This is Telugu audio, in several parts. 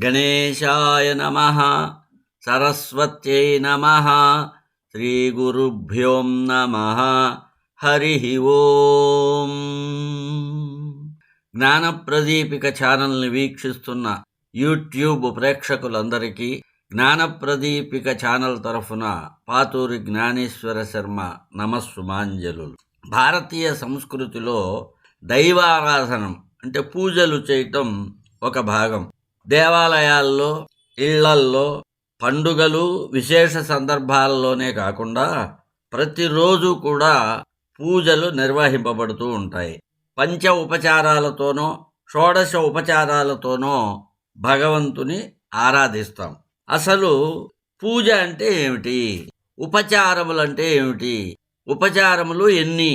గణేశాయ నమః, సరస్వత్యై నమః, శ్రీగురుభ్యో నమః. హరి ఓం. జ్ఞానప్రదీపిక ఛానల్ని వీక్షిస్తున్న యూట్యూబ్ ప్రేక్షకులందరికీ జ్ఞానప్రదీపిక ఛానల్ తరఫున పాతూరి జ్ఞానేశ్వర శర్మ నమస్సుమాంజలులు. భారతీయ సంస్కృతిలో దైవారాధనం అంటే పూజలు చేయటం ఒక భాగం. దేవాలయాల్లో, ఇళ్లల్లో, పండుగలు, విశేష సందర్భాల్లోనే కాకుండా ప్రతిరోజు కూడా పూజలు నిర్వహింపబడుతూ ఉంటాయి. పంచ ఉపచారాలతోనో, షోడశ ఉపచారాలతోనో భగవంతుని ఆరాధిస్తాం. అసలు పూజ అంటే ఏమిటి? ఉపచారములు అంటే ఏమిటి? ఉపచారములు ఎన్ని?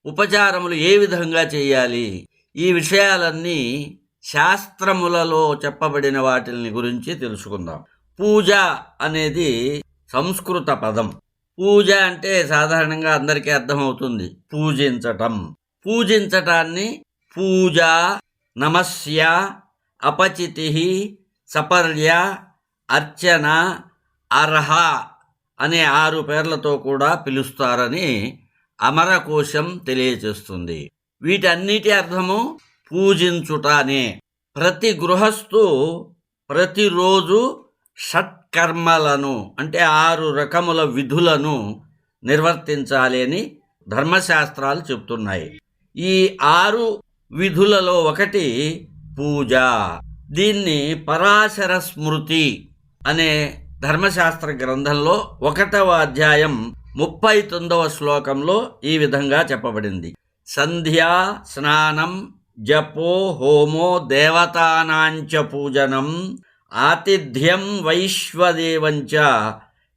ఉపచారములు ఏ విధంగా చేయాలి? ఈ విషయాలన్నీ శాస్త్రములలో చెప్పబడిన వాటిని గురించి తెలుసుకుందాం. పూజ అనేది సంస్కృత పదం. పూజ అంటే సాధారణంగా అందరికీ అర్థమవుతుంది, పూజించటం. పూజించటాన్ని పూజ, నమస్య, అపచితి, సపర్య, అర్చన, అర్హ అనే 6 పేర్లతో కూడా పిలుస్తారని అమరకోశం తెలియచేస్తుంది. వీటన్నిటి అర్థము పూజించుట అనే. ప్రతి గృహస్థు ప్రతిరోజు షట్కర్మలను అంటే 6 రకముల విధులను నిర్వర్తించాలి అని ధర్మశాస్త్రాలు చెప్తున్నాయి. ఈ 6 విధులలో ఒకటి పూజ. దీన్ని పరాశర స్మృతి అనే ధర్మశాస్త్ర గ్రంథంలో 1వ అధ్యాయం 39వ శ్లోకంలో ఈ విధంగా చెప్పబడింది. సంధ్యా స్నానం జపో హోమో దేవతానాంచ పూజనం ఆతిథ్యం వైశ్వదేవంచ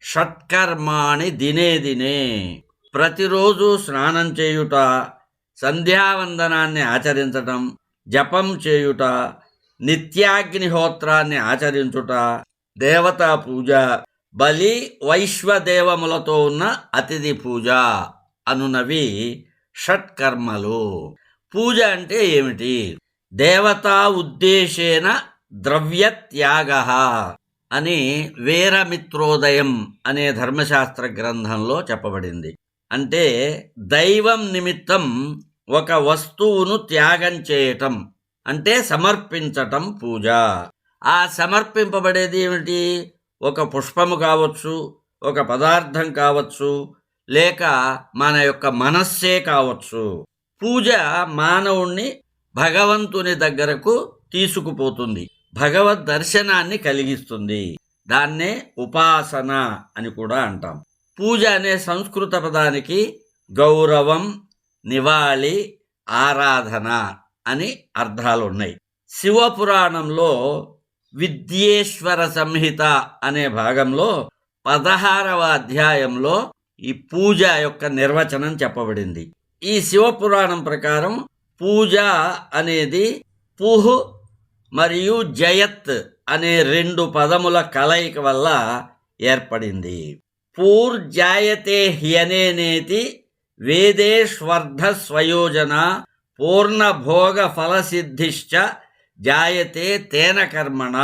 షట్కర్మాణి దినే దినే. ప్రతిరోజు స్నానం చేయుట, సంధ్యావందనాన్ని ఆచరించటం, జపం చేయుట, నిత్యాగ్నిహోత్రాన్ని ఆచరించుట, దేవతా పూజ, బలి, వైశ్వదేవములతో ఉన్న అతిథి పూజ అనునవి షట్కర్మలు. పూజ అంటే ఏమిటి? దేవతా ఉద్దేశేన ద్రవ్యత్యాగ అని వీరమిత్రోదయం అనే ధర్మశాస్త్ర గ్రంథంలో చెప్పబడింది. అంటే దైవం నిమిత్తం ఒక వస్తువును త్యాగం చేయటం అంటే సమర్పించటం పూజ. ఆ సమర్పింపబడేది ఏమిటి? ఒక పుష్పము కావచ్చు, ఒక పదార్థం కావచ్చు, లేక మన యొక్క మనస్సే కావచ్చు. పూజ మానవుణ్ణి భగవంతుని దగ్గరకు తీసుకుపోతుంది, భగవద్ దర్శనాన్ని కలిగిస్తుంది. దాన్నే ఉపాసన అని కూడా అంటాం. పూజ అనే సంస్కృత పదానికి గౌరవం, నివాళి, ఆరాధన అని అర్థాలున్నాయి. శివపురాణంలో విద్యేశ్వర సంహిత అనే భాగంలో 16వ అధ్యాయంలో ఈ పూజ యొక్క నిర్వచనం చెప్పబడింది. ఈ శివపురాణం ప్రకారం పూజ అనేది పుహ్ మరియు జయత్ అనే 2 పదముల కలయిక వల్ల ఏర్పడింది. పూర్జాయతే హ్యనేనేతి వేదేష్వర్ధ స్వయోజన పూర్ణభోగ ఫలసిద్ధిశ్చ జాయతే తేన కర్మణ.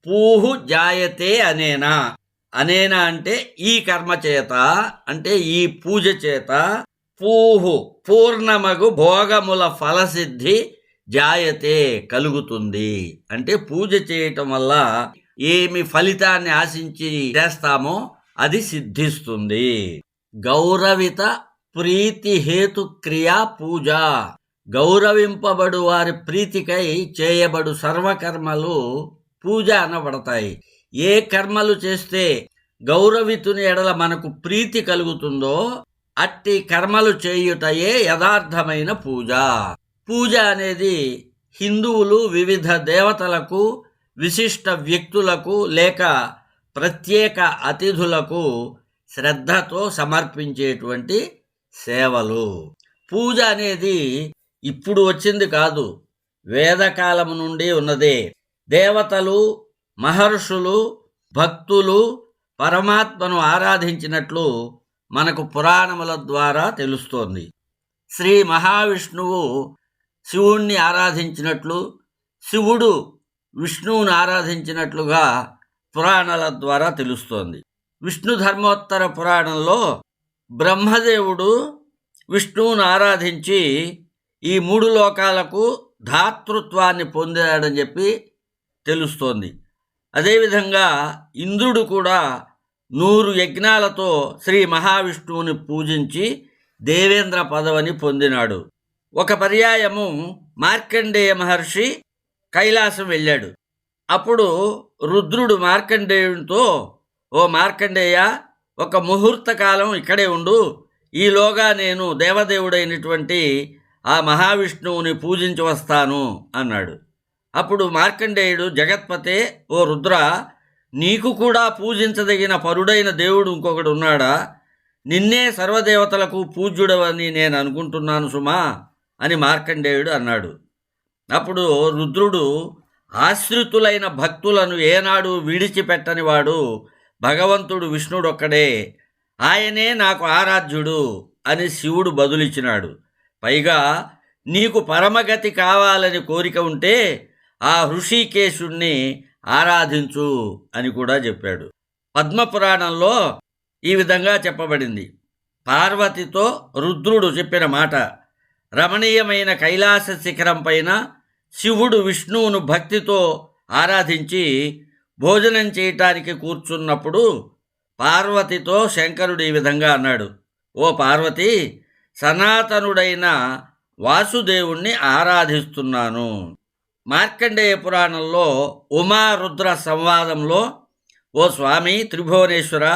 పూహు జాయతే అనేనా. అనేనా అంటే ఈ కర్మ చేత, అంటే ఈ పూజ చేత పూహు పూర్ణమగు భోగముల ఫలసిద్ధి జాయతే కలుగుతుంది. అంటే పూజ చేయటం వల్ల ఏమి ఫలితాన్ని ఆశించి చేస్తామో అది సిద్ధిస్తుంది. గౌరవిత ప్రీతి హేతు క్రియా పూజ. గౌరవింపబడు వారి ప్రీతికై చేయబడు సర్వకర్మలు పూజ అనబడతాయి. ఏ కర్మలు చేస్తే గౌరవితుని ఎడల మనకు ప్రీతి కలుగుతుందో అట్టి కర్మలు చేయుటయే యథార్థమైన పూజ. పూజ అనేది హిందువులు వివిధ దేవతలకు, విశిష్ట వ్యక్తులకు లేక ప్రత్యేక అతిథులకు శ్రద్ధతో సమర్పించేటువంటి సేవలు. పూజ అనేది ఇప్పుడు వచ్చింది కాదు, వేదకాలము నుండి ఉన్నదే. దేవతలు, మహర్షులు, భక్తులు పరమాత్మను ఆరాధించినట్లు మనకు పురాణముల ద్వారా తెలుస్తోంది. శ్రీ మహావిష్ణువు శివుణ్ణి ఆరాధించినట్లు, శివుడు విష్ణువుని ఆరాధించినట్లుగా పురాణాల ద్వారా తెలుస్తోంది. విష్ణు ధర్మోత్తర పురాణంలో బ్రహ్మదేవుడు విష్ణువును ఆరాధించి ఈ 3 లోకాలకు ధాతృత్వాన్ని పొందాడని చెప్పి తెలుస్తోంది. అదేవిధంగా ఇంద్రుడు కూడా 100 యజ్ఞాలతో శ్రీ మహావిష్ణువుని పూజించి దేవేంద్ర పదవిని పొందినాడు. ఒక పర్యాయము మార్కండేయ మహర్షి కైలాసం వెళ్ళాడు. అప్పుడు రుద్రుడు మార్కండేయునితో, ఓ మార్కండేయ, ఒక ముహూర్త కాలం ఇక్కడే ఉండు, ఈలోగా నేను దేవదేవుడైనటువంటి ఆ మహావిష్ణువుని పూజించి వస్తాను అన్నాడు. అప్పుడు మార్కండేయుడు, జగత్పతే, ఓ రుద్ర, నీకు కూడా పూజించదగిన పరుడైన దేవుడు ఇంకొకడు ఉన్నాడా? నిన్నే సర్వదేవతలకు పూజ్యుడవని నేను అనుకుంటున్నాను సుమా అని మార్కండేయుడు అన్నాడు. అప్పుడు రుద్రుడు, ఆశ్రితులైన భక్తులను ఏనాడు విడిచిపెట్టని వాడు భగవంతుడు విష్ణుడొక్కడే, ఆయనే నాకు ఆరాధ్యుడు అని శివుడు బదులిచ్చినాడు. పైగా నీకు పరమగతి కావాలని కోరిక ఉంటే ఆ హృషికేశుణ్ణి ఆరాధించు అని కూడా చెప్పాడు. పద్మపురాణంలో ఈ విధంగా చెప్పబడింది. పార్వతితో రుద్రుడు చెప్పిన మాట: రమణీయమైన కైలాస శిఖరం పైన శివుడు విష్ణువును భక్తితో ఆరాధించి భోజనం చేయటానికి కూర్చున్నప్పుడు పార్వతితో శంకరుడు ఈ విధంగా అన్నాడు: ఓ పార్వతి, సనాతనుడైన వాసుదేవుణ్ణి ఆరాధిస్తున్నాను. మార్కండేయ పురాణంలో ఉమారుద్ర సంవాదంలో, ఓ స్వామి త్రిభువనేశ్వర,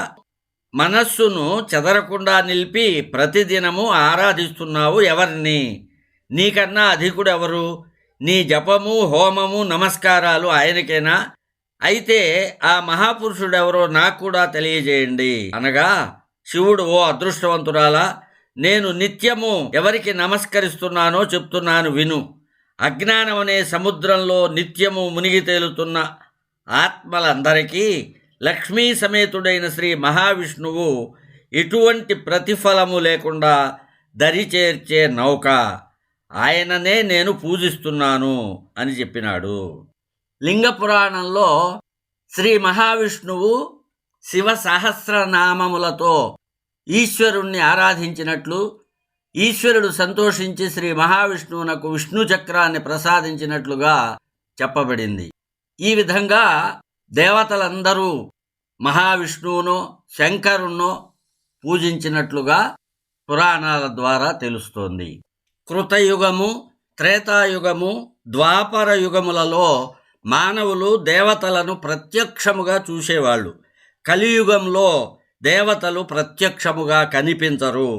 మనస్సును చెదరకుండా నిలిపి ప్రతిదినము ఆరాధిస్తున్నావు ఎవరిని? నీకన్నా అధికుడెవరు? నీ జపము, హోమము, నమస్కారాలు ఆయనకేనా? అయితే ఆ మహాపురుషుడెవరో నాకు కూడా తెలియజేయండి అనగా శివుడు, ఓ అదృష్టవంతురాలా, నేను నిత్యము ఎవరికి నమస్కరిస్తున్నానో చెప్తున్నాను విను. అజ్ఞానం అనే సముద్రంలో నిత్యము మునిగి తేలుతున్న ఆత్మలందరికీ లక్ష్మీ సమేతుడైన శ్రీ మహావిష్ణువు ఎటువంటి ప్రతిఫలము లేకుండా దరిచేర్చే నౌక, ఆయననే నేను పూజిస్తున్నాను అని చెప్పినాడు. లింగ పురాణంలో శ్రీ మహావిష్ణువు శివ సహస్రనామములతో ఈశ్వరుణ్ణి ఆరాధించినట్లు, ఈశ్వరుడు సంతోషించి శ్రీ మహావిష్ణువునకు విష్ణు చక్రాన్ని ప్రసాదించినట్లుగా చెప్పబడింది. ఈ విధంగా దేవతలందరూ మహావిష్ణువునో శంకరుణ్ణో పూజించినట్లుగా పురాణాల ద్వారా తెలుస్తోంది. కృతయుగము, త్రేతాయుగము, ద్వాపర యుగములలో మానవులు దేవతలను ప్రత్యక్షముగా చూసేవాళ్ళు. కలియుగంలో దేవతలు ప్రత్యక్షముగా కనిపించరు.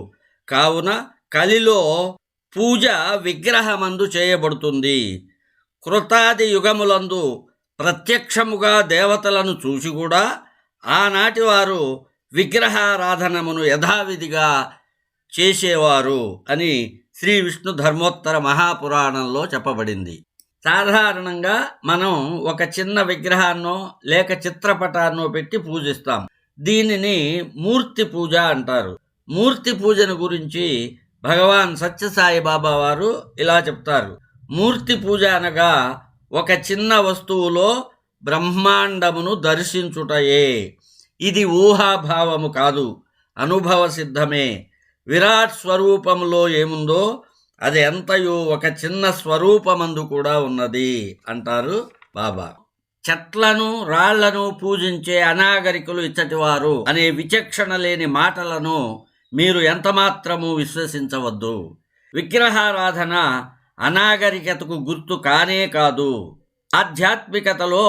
కావున కలిలో పూజ విగ్రహమందు చేయబడుతుంది. కృతాది యుగములందు ప్రత్యక్షముగా దేవతలను చూసి కూడా ఆనాటి వారు విగ్రహారాధనమును యథావిధిగా చేసేవారు అని శ్రీ విష్ణు ధర్మోత్తర మహాపురాణంలో చెప్పబడింది. సాధారణంగా మనం ఒక చిన్న విగ్రహాన్నో లేక చిత్రపటాన్నో పెట్టి పూజిస్తాం. దీనిని మూర్తి పూజ అంటారు. మూర్తి పూజను గురించి భగవాన్ సత్యసాయి బాబా వారు ఇలా చెప్తారు: మూర్తి పూజ అనగా ఒక చిన్న వస్తువులో బ్రహ్మాండమును దర్శించుటయే. ఇది ఊహాభావము కాదు, అనుభవ సిద్ధమే. విరాట్ స్వరూపంలో ఏముందో అది ఎంతయో ఒక చిన్న స్వరూపమందు కూడా ఉన్నది అంటారు బాబా. చెట్లను, రాళ్లను పూజించే అనాగరికులు ఇచ్చటివారు అనే విచక్షణ లేని మాటలను మీరు ఎంతమాత్రము విశ్వసించవద్దు. విగ్రహారాధన అనాగరికతకు గుర్తు కానే కాదు. ఆధ్యాత్మికతలో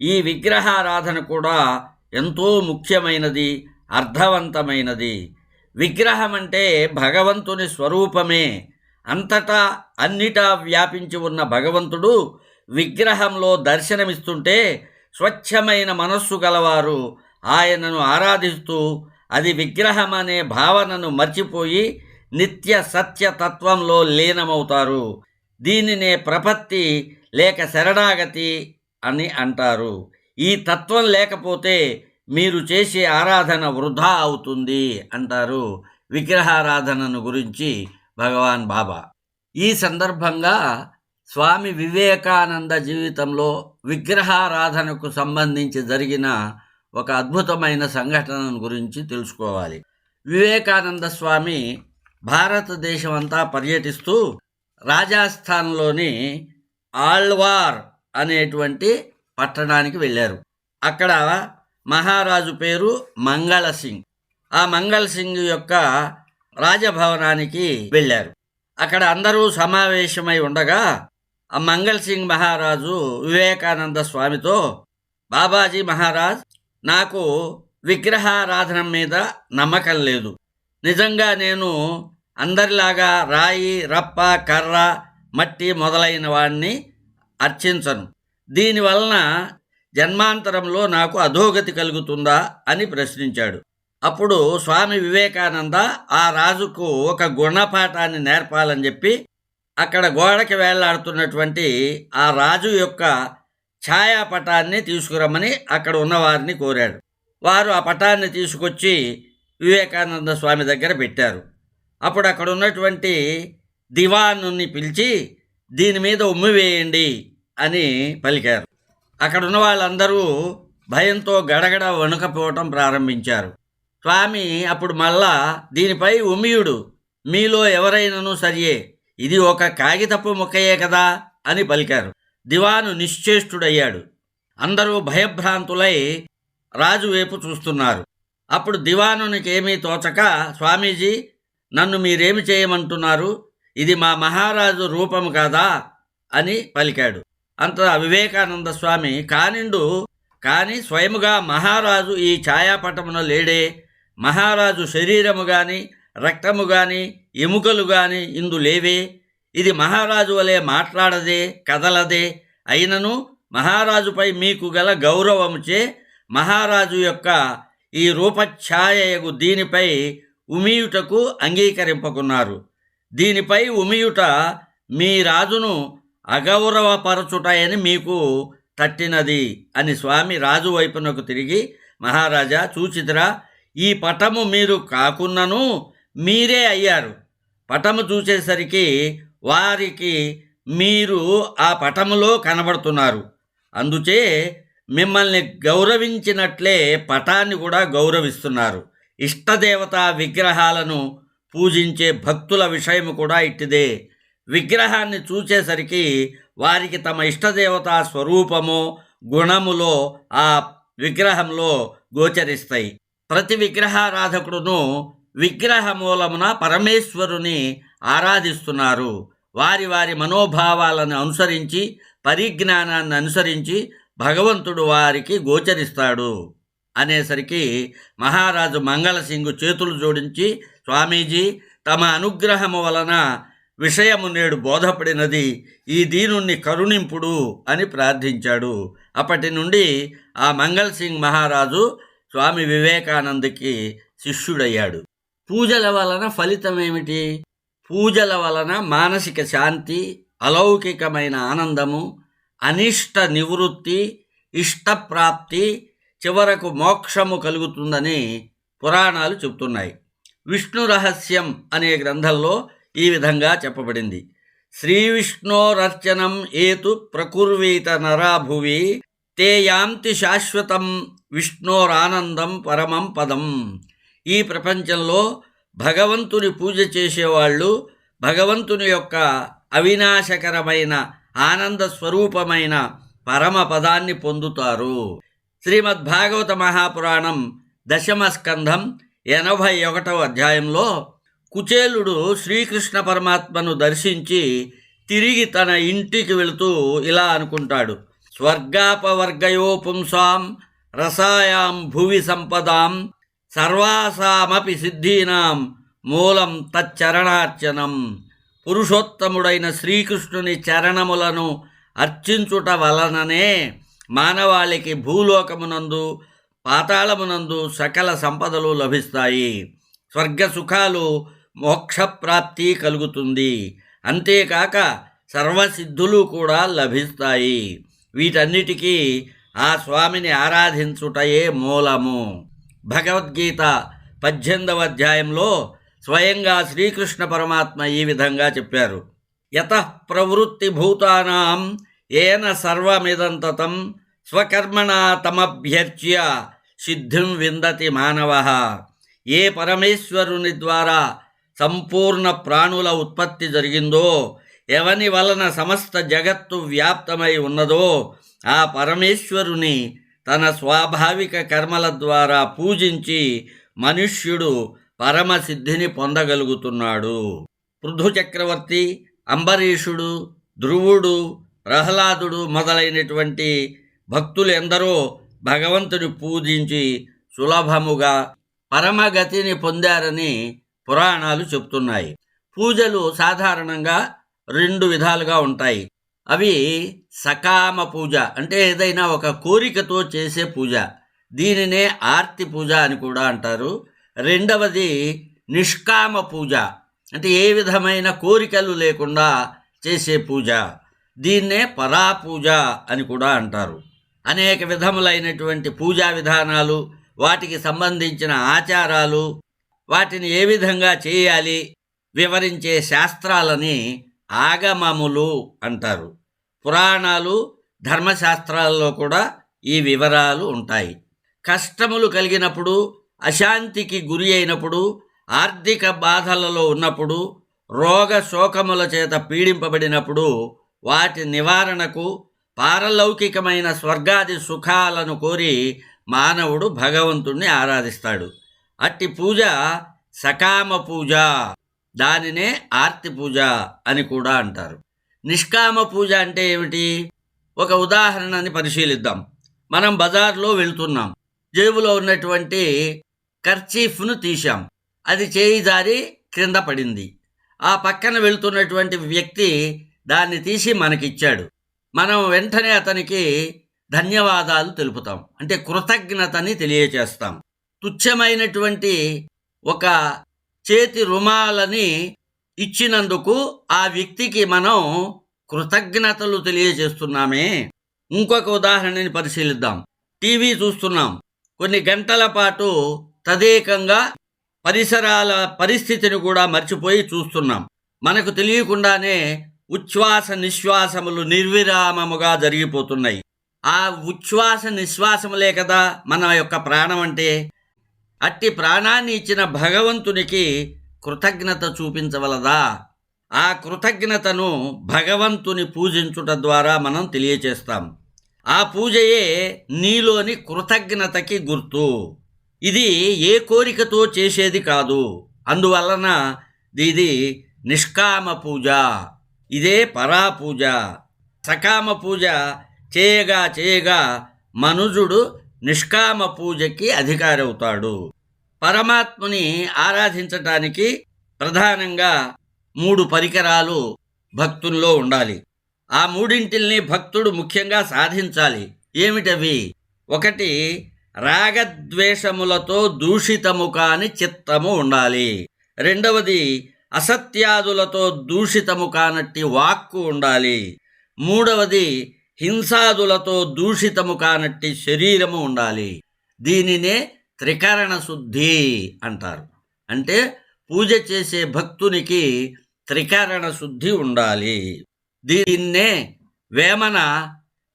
ఈ విగ్రహారాధన కూడా ఎంతో ముఖ్యమైనది, అర్థవంతమైనది. విగ్రహం అంటే భగవంతుని స్వరూపమే. అంతటా అన్నిటా వ్యాపించి ఉన్న భగవంతుడు విగ్రహంలో దర్శనమిస్తుంటే స్వచ్ఛమైన మనస్సు గలవారు ఆయనను ఆరాధిస్తూ అది విగ్రహం అనే భావనను మర్చిపోయి నిత్య సత్య తత్వంలో లీనమవుతారు. దీనినే ప్రపత్తి లేక శరణాగతి అని అంటారు. ఈ తత్వం లేకపోతే మీరు చేసే ఆరాధన వృధా అవుతుంది అంటారు విగ్రహారాధనను గురించి భగవాన్ బాబా. ఈ సందర్భంగా స్వామి వివేకానంద జీవితంలో విగ్రహారాధనకు సంబంధించి జరిగిన ఒక అద్భుతమైన సంఘటన గురించి తెలుసుకోవాలి. వివేకానంద స్వామి భారతదేశం అంతా పర్యటిస్తూ రాజస్థాన్లోని ఆళ్వార్ అనేటువంటి పట్టణానికి వెళ్ళారు. అక్కడ మహారాజు పేరు మంగళ సింగ్. ఆ మంగళ సింగ్ యొక్క రాజభవనానికి వెళ్ళారు. అక్కడ అందరూ సమావేశమై ఉండగా ఆ మంగళ సింగ్ మహారాజు వివేకానంద స్వామితో, బాబాజీ మహారాజ్, నాకు విగ్రహారాధన మీద నమ్మకం లేదు. నిజంగా నేను అందరిలాగా రాయి, రప్ప, కర్ర, మట్టి మొదలైన వాడిని అర్చించను. దీనివలన జన్మాంతరంలో నాకు అధోగతి కలుగుతుందా అని ప్రశ్నించాడు. అప్పుడు స్వామి వివేకానంద ఆ రాజుకు ఒక గుణపాఠాన్ని నేర్పాలని చెప్పి అక్కడ గోడకి వేలాడుతున్నటువంటి ఆ రాజు యొక్క ఛాయాపటాన్ని తీసుకురమ్మని అక్కడ ఉన్నవారిని కోరాడు. వారు ఆ పటాన్ని తీసుకొచ్చి వివేకానంద స్వామి దగ్గర పెట్టారు. అప్పుడు అక్కడ ఉన్నటువంటి దివానుని పిలిచి దీని మీద ఉమ్మి వేయండి అని పలికారు. అక్కడ ఉన్న వాళ్ళందరూ భయంతో గడగడ వణుకపోవటం ప్రారంభించారు. స్వామి అప్పుడు మళ్ళా దీనిపై ఉమ్మియుడు, మీలో ఎవరైనాను సరియే, ఇది ఒక కాగితపు ముక్కయే కదా అని పలికారు. దివాను నిశ్చేష్టుడయ్యాడు. అందరూ భయభ్రాంతులై రాజు వైపు చూస్తున్నారు. అప్పుడు దివానునికి ఏమీ తోచక, స్వామీజీ, నన్ను మీరేమి చేయమంటున్నారు? ఇది మా మహారాజు రూపము కాదా అని పలికాడు. అంత వివేకానంద స్వామి, కానీ స్వయముగా మహారాజు ఈ ఛాయాపటమున లేడే. మహారాజు శరీరము గాని, రక్తము గాని, ఎముకలు గాని ఇందు లేవే. ఇది మహారాజు వలె మాట్లాడదే, కదలదే. అయినను మహారాజుపై మీకు గల గౌరవముచే మహారాజు యొక్క ఈ రూపఛాయయగు దీనిపై ఉమియుటకు అంగీకరింపకున్నారు. దీనిపై ఉమియుట మీ రాజును అగౌరవపరచుటాయని మీకు తట్టినది అని స్వామి రాజు వైపునకు తిరిగి, మహారాజా, చూచితిరా, ఈ పటము మీరు కాకున్నను మీరే అయ్యారు. పటము చూసేసరికి వారికి మీరు ఆ పటములో కనబడుతున్నారు. అందుచే మిమ్మల్ని గౌరవించినట్లే పటాన్ని కూడా గౌరవిస్తున్నారు. ఇష్టదేవతా విగ్రహాలను పూజించే భక్తుల విషయం కూడా ఇట్టిదే. విగ్రహాన్ని చూచేసరికి వారికి తమ ఇష్టదేవతా స్వరూపమో గుణములో ఆ విగ్రహంలో గోచరిస్తాయి. ప్రతి విగ్రహారాధకుడును విగ్రహ మూలమున పరమేశ్వరుని ఆరాధిస్తున్నారు. వారి వారి మనోభావాలను అనుసరించి, పరిజ్ఞానాన్ని అనుసరించి భగవంతుడు వారికి గోచరిస్తాడు అనేసరికి మహారాజు మంగళసింగు చేతులు జోడించి, స్వామీజీ, తమ అనుగ్రహము వలన విషయము నేడు బోధపడినది, ఈ దీనుణ్ణి కరుణింపుడు అని ప్రార్థించాడు. అప్పటి నుండి ఆ మంగళ సింగ్ మహారాజు స్వామి వివేకానందకి శిష్యుడయ్యాడు. పూజల వలన ఫలితం ఏమిటి? పూజల వలన మానసిక శాంతి, అలౌకికమైన ఆనందము, అనిష్ట నివృత్తి, ఇష్టప్రాప్తి, చివరకు మోక్షము కలుగుతుందని పురాణాలు చెబుతున్నాయి. విష్ణు రహస్యం అనే గ్రంథంలో ఈ విధంగా చెప్పబడింది. శ్రీ విష్ణోరర్చనం ఏతు ప్రకుర్వీత నరాభువి తే యాంతి శాశ్వతం విష్ణోరానందం పరమం పదం. ఈ ప్రపంచంలో భగవంతుని పూజ చేసేవాళ్ళు భగవంతుని యొక్క అవినాశకరమైన ఆనంద స్వరూపమైన పరమ పదాన్ని పొందుతారు. శ్రీమద్భాగవత మహాపురాణం 10వ స్కంధం 81వ అధ్యాయంలో కుచేలుడు శ్రీకృష్ణ పరమాత్మను దర్శించి తిరిగి తన ఇంటికి వెళుతూ ఇలా అనుకుంటాడు: స్వర్గాపవర్గయో పుంసాం రసాయాం భువి సంపదాం సర్వాసామపి సిద్ధీనాం మూలం తచ్చరణార్చనం. పురుషోత్తముడైన శ్రీకృష్ణుని చరణములను అర్చించుట వలననే మానవాళికి భూలోకమునందు పాతాళమునందు సకల సంపదలు లభిస్తాయి. స్వర్గ సుఖాలు, మోక్షప్రాప్తి కలుగుతుంది. అంతేకాక సర్వసిద్ధులు కూడా లభిస్తాయి. వీటన్నిటికీ ఆ స్వామిని ఆరాధించుటయే మూలము. భగవద్గీత 18వ అధ్యాయంలో స్వయంగా శ్రీకృష్ణ పరమాత్మ ఈ విధంగా చెప్పారు: యతః ప్రవృత్తి భూతానాం ఏన సర్వమిదం తతం స్వకర్మణా తమభ్యర్చ్య సిద్ధిం విందతి మానవః. ఏ పరమేశ్వరుని ద్వారా సంపూర్ణ ప్రాణుల ఉత్పత్తి జరిగిందో, ఎవని వలన సమస్త జగత్తు వ్యాప్తమై ఉన్నదో, ఆ పరమేశ్వరుని తన స్వాభావిక కర్మల ద్వారా పూజించి మనుష్యుడు పరమసిద్ధిని పొందగలుగుతున్నాడు. పృథు చక్రవర్తి, అంబరీషుడు, ధ్రువుడు, ప్రహ్లాదుడు మొదలైనటువంటి భక్తులు ఎందరో భగవంతుని పూజించి సులభముగా పరమగతిని పొందారని పురాణాలు చెప్తున్నాయి. పూజలు సాధారణంగా 2 విధాలుగా ఉంటాయి. అవి సకామ పూజ, అంటే ఏదైనా ఒక కోరికతో చేసే పూజ. దీనినే ఆర్తి పూజ అని కూడా అంటారు. రెండవది నిష్కామ పూజ, అంటే ఏ విధమైన కోరికలు లేకుండా చేసే పూజ. దీన్నే పరాపూజ అని కూడా అంటారు. అనేక విధములైనటువంటి పూజా విధానాలు, వాటికి సంబంధించిన ఆచారాలు, వాటిని ఏ విధంగా చేయాలి వివరించే శాస్త్రాలని ఆగమములు అంటారు. పురాణాలు, ధర్మశాస్త్రాల్లో కూడా ఈ వివరాలు ఉంటాయి. కష్టములు కలిగినప్పుడు, అశాంతికి గురి అయినప్పుడు, ఆర్థిక బాధలలో ఉన్నప్పుడు, రోగ శోకముల చేత పీడింపబడినప్పుడు వాటి నివారణకు పారలౌకికమైన స్వర్గాది సుఖాలను కోరి మానవుడు భగవంతుణ్ణి ఆరాధిస్తాడు. అట్టి పూజ సకామ పూజ, దానినే ఆర్తి పూజ అని కూడా అంటారు. నిష్కామ పూజ అంటే ఏమిటి? ఒక ఉదాహరణని పరిశీలిద్దాం. మనం బజార్లో వెళ్తున్నాం, జేబులో ఉన్నటువంటి కర్చీఫ్ను తీశాం, అది చేయి జారి క్రింద పడింది. ఆ పక్కన వెళ్తున్నటువంటి వ్యక్తి దాన్ని తీసి మనకిచ్చాడు. మనం వెంటనే అతనికి ధన్యవాదాలు తెలుపుతాం, అంటే కృతజ్ఞతని తెలియచేస్తాం. తుచ్చమైనటువంటి ఒక చేతి రుమాలని ఇచ్చినందుకు ఆ వ్యక్తికి మనం కృతజ్ఞతలు తెలియజేస్తున్నామే. ఇంకొక ఉదాహరణని పరిశీలిద్దాం. టీవీ చూస్తున్నాం, కొన్ని గంటల పాటు తదేకంగా పరిసరాల పరిస్థితిని కూడా మర్చిపోయి చూస్తున్నాం. మనకు తెలియకుండానే ఉచ్ఛ్వాస నిశ్వాసములు నిర్విరామముగా జరిగిపోతున్నాయి. ఆ ఉచ్ఛ్వాస నిశ్వాసములే కదా మన యొక్క ప్రాణం అంటే. అట్టి ప్రాణాన్ని ఇచ్చిన భగవంతునికి కృతజ్ఞత చూపించవలదా? ఆ కృతజ్ఞతను భగవంతుని పూజించుట ద్వారా మనం తెలియచేస్తాం. ఆ పూజయే నీలోని కృతజ్ఞతకి గుర్తు. ఇది ఏ కోరికతో చేసేది కాదు. అందువలన ఇది నిష్కామ పూజ, ఇదే పరాపూజ. సకామ పూజ చేయగా చేయగా మనుజుడు నిష్కామ పూజకి అధికారి అవుతాడు. పరమాత్మని ఆరాధించటానికి ప్రధానంగా 3 పరికరాలు భక్తుల్లో ఉండాలి. ఆ మూడింటిల్ని భక్తుడు ముఖ్యంగా సాధించాలి. ఏమిటవి? 1, రాగద్వేషములతో దూషితము కాని చిత్తము ఉండాలి. 2వది, అసత్యాదులతో దూషితము కానట్టి వాక్కు ఉండాలి. 3వది, హింసాదులతో దూషితము కానట్టి శరీరము ఉండాలి. దీనినే త్రికరణ శుద్ధి అంటారు. అంటే పూజ చేసే భక్తునికి త్రికరణ శుద్ధి ఉండాలి. దీన్నే వేమన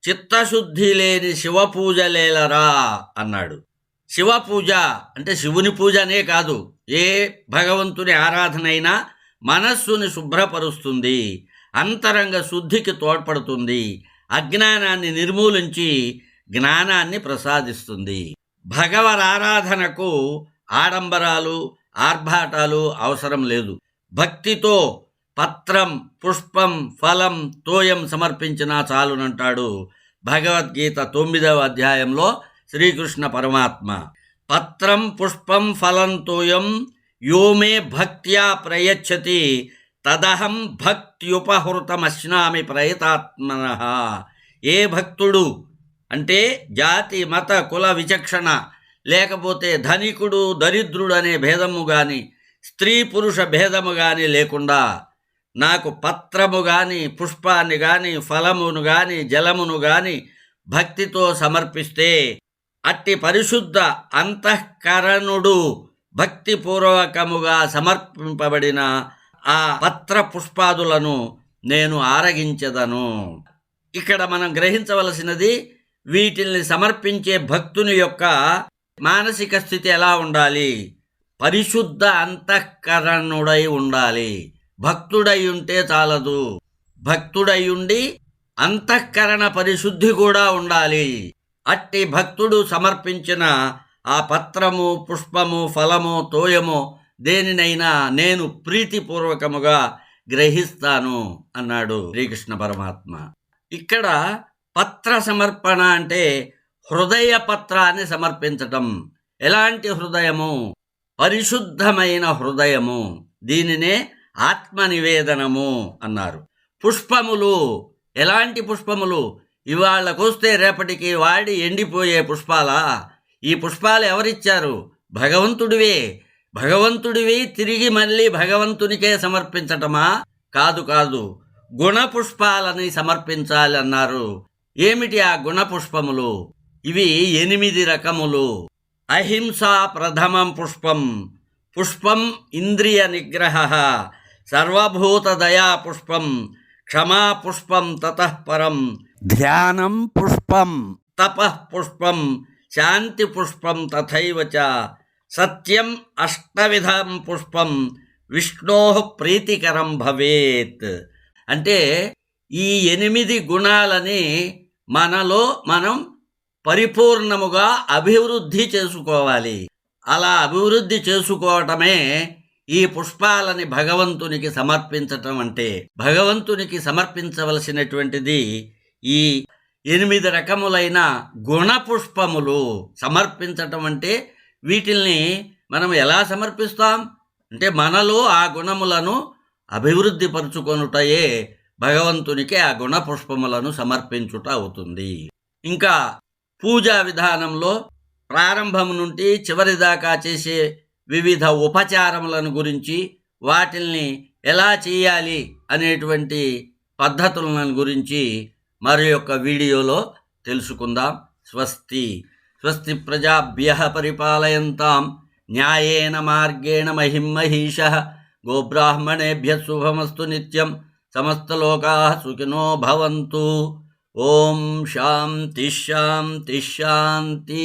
చిత్తశుద్ధి లేని శివపూజలేలరా అన్నాడు. శివపూజ అంటే శివుని పూజనే కాదు, ఏ భగవంతుని ఆరాధనైనా మనస్సుని శుభ్రపరుస్తుంది, అంతరంగ శుద్ధికి తోడ్పడుతుంది, అజ్ఞానాన్ని నిర్మూలించి జ్ఞానాన్ని ప్రసాదిస్తుంది. భగవరారాధనకు ఆడంబరాలు, ఆర్భాటాలు అవసరం లేదు. భక్తితో పత్రం, పుష్పం, ఫలం, తోయం సమర్పించినా చాలునంటాడు భగవద్గీత 9వ అధ్యాయంలో శ్రీకృష్ణ పరమాత్మ. పత్రం, పుష్పం, ఫలం, తోయం యోమే భక్త్యా ప్రయచ్చతి తదహం భక్త్యుపహృతమశ్నామి ప్రయతాత్మనః. ఏ భక్తుడు అంటే జాతి, మత, కుల విచక్షణ, లేకపోతే ధనికుడు దరిద్రుడు అనే భేదము కానీ, స్త్రీ పురుష భేదము కానీ లేకుండా నాకు పత్రము కానీ, పుష్పాన్ని కానీ, ఫలమును కానీ, జలమును కానీ భక్తితో సమర్పిస్తే, అట్టి పరిశుద్ధ అంతఃకరణుడు భక్తిపూర్వకముగా సమర్పింపబడిన ఆ పత్ర పుష్పాదులను నేను ఆరగించెదను. ఇక్కడ మనం గ్రహించవలసినది, వీటిల్ని సమర్పించే భక్తుని యొక్క మానసిక స్థితి ఎలా ఉండాలి? పరిశుద్ధ అంతఃకరణుడై ఉండాలి. భక్తుడై ఉంటే చాలదు, భక్తుడై ఉండి అంతఃకరణ పరిశుద్ధి కూడా ఉండాలి. అట్టి భక్తుడు సమర్పించిన ఆ పత్రము, పుష్పము, ఫలము, తోయము దేనినైనా నేను ప్రీతిపూర్వకముగా గ్రహిస్తాను అన్నాడు శ్రీకృష్ణ పరమాత్మ. ఇక్కడ పత్ర సమర్పణ అంటే హృదయ పత్రాన్ని సమర్పించటం. ఎలాంటి హృదయము? పరిశుద్ధమైన హృదయము. దీనినే ఆత్మ నివేదనము అన్నారు. పుష్పములు, ఎలాంటి పుష్పములు? ఇవాళకొస్తే రేపటికి వాడి ఎండిపోయే పుష్పాలా? ఈ పుష్పాలు ఎవరిచ్చారు? భగవంతుడివే. భగవంతుడివి తిరిగి మళ్ళీ భగవంతునికే సమర్పించటమా? కాదు కాదు, గుణపుష్పాలని సమర్పించాలి అన్నారు. ఏమిటి ఆ గుణపుష్పములు? ఇవి 8 రకములు. అహింసా ప్రథమం పుష్పం, పుష్పం ఇంద్రియ నిగ్రహ, సర్వభూత దయా పుష్పం, క్షమా పుష్పం, తతః పరం ధ్యానం పుష్పం, తపః పుష్పం, శాంతి పుష్పం, తథైవ చ సత్యం అష్టవిధం పుష్పం, విష్ణోః ప్రీతికరం భవేత్. అంటే ఈ 8 గుణాలని మనలో మనం పరిపూర్ణముగా అభివృద్ధి చేసుకోవాలి. అలా అభివృద్ధి చేసుకోవటమే ఈ పుష్పాలని భగవంతునికి సమర్పించటం అంటే. భగవంతునికి సమర్పించవలసినటువంటిది ఈ 8 రకములైన గుణపుష్పములు సమర్పించటం. అంటే వీటిల్ని మనం ఎలా సమర్పిస్తాం అంటే మనలో ఆ గుణములను అభివృద్ధి పరుచుకొనుటయే భగవంతునికి ఆ గుణపుష్పములను సమర్పించుట అవుతుంది. ఇంకా పూజా విధానంలో ప్రారంభం నుండి చివరి దాకా చేసే వివిధ ఉపచారములను గురించి, వాటిల్ని ఎలా చేయాలి అనేటువంటి పద్ధతులను గురించి మరి యొక్క వీడియోలో తెలుసుకుందాం. స్వస్తి. స్వస్తి ప్రజాభ్యః పరిపాలయంతాం న్యాయేన మార్గేణ మహిం మహీషః. గోబ్రాహ్మణేభ్యః శుభమస్తు నిత్యం. సమస్తలోకాః సుఖినో భవంతు. ఓం శాంతి శాంతి శాంతి.